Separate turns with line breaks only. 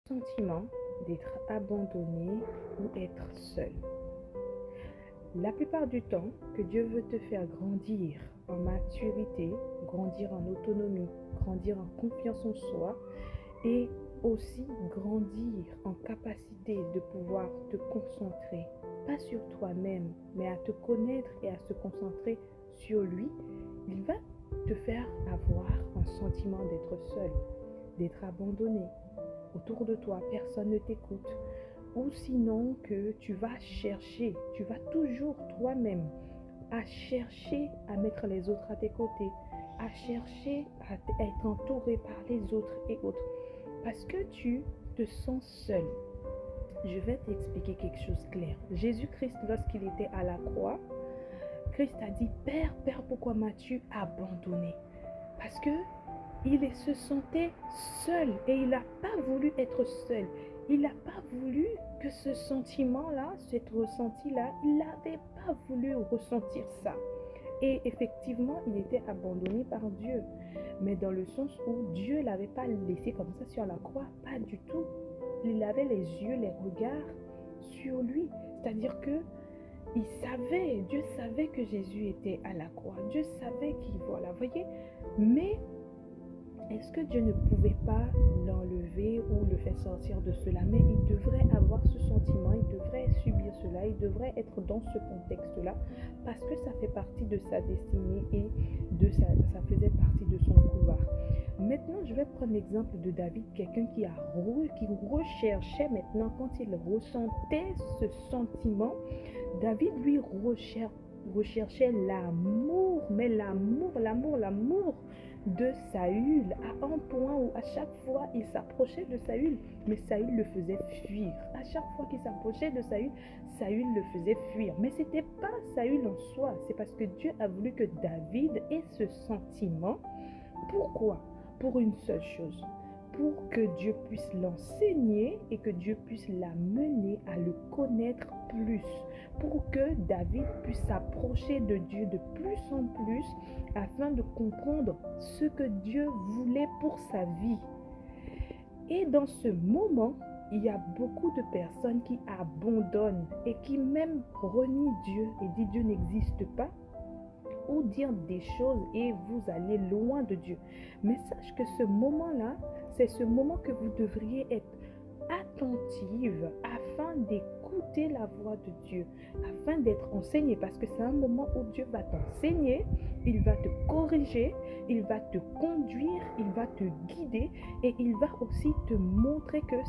Sentiment d'être abandonné ou être seul. La plupart du temps que Dieu veut te faire grandir en maturité, grandir en autonomie, grandir en confiance en soi et aussi grandir en capacité de pouvoir te concentrer, pas sur toi-même, mais à te connaître et à se concentrer sur lui, il va te faire avoir un sentiment d'être seul, d'être abandonné. Autour de toi, personne ne t'écoute. Ou sinon que tu vas chercher, tu vas toujours toi-même à chercher à mettre les autres à tes côtés, à chercher à être entouré par les autres et autres. Parce que tu te sens seul. Je vais t'expliquer quelque chose de clair. Jésus-Christ, lorsqu'il était à la croix, Christ a dit, Père, Père, pourquoi m'as-tu abandonné? Parce que il se sentait seul et il n'a pas voulu être seul. Il n'a pas voulu que ce sentiment-là, cet ressenti-là, il n'avait pas voulu ressentir ça. Et effectivement, il était abandonné par Dieu. Mais dans le sens où Dieu ne l'avait pas laissé comme ça sur la croix, pas du tout. Il avait les yeux, les regards sur lui. C'est-à-dire que Dieu savait que Jésus était à la croix. Dieu savait qu'il, voilà, voyez. Mais est-ce que Dieu ne pouvait pas l'enlever ou le faire sortir de cela? Mais il devrait avoir ce sentiment, il devrait subir cela, il devrait être dans ce contexte-là parce que ça fait partie de sa destinée et ça faisait partie de son couloir. Maintenant, je vais prendre l'exemple de David, quelqu'un qui recherchait maintenant, quand il ressentait ce sentiment, David, lui, recherchait l'amour, mais l'amour de Saül, à un point où à chaque fois il s'approchait de Saül, mais Saül le faisait fuir. À chaque fois qu'il s'approchait de Saül, Saül le faisait fuir. Mais ce n'était pas Saül en soi, c'est parce que Dieu a voulu que David ait ce sentiment. Pourquoi? Pour une seule chose, pour que Dieu puisse l'enseigner et que Dieu puisse l'amener à le connaître plus, pour que David puisse s'approcher de Dieu de plus en plus afin de comprendre ce que Dieu voulait pour sa vie. Et dans ce moment, il y a beaucoup de personnes qui abandonnent et qui même renient Dieu et disent Dieu n'existe pas, ou dire des choses et vous allez loin de Dieu. Mais sache que ce moment-là, c'est ce moment que vous devriez être attentive afin d'écouter la voix de Dieu, afin d'être enseigné, parce que c'est un moment où Dieu va t'enseigner, il va te corriger, il va te conduire, il va te guider et il va aussi te montrer que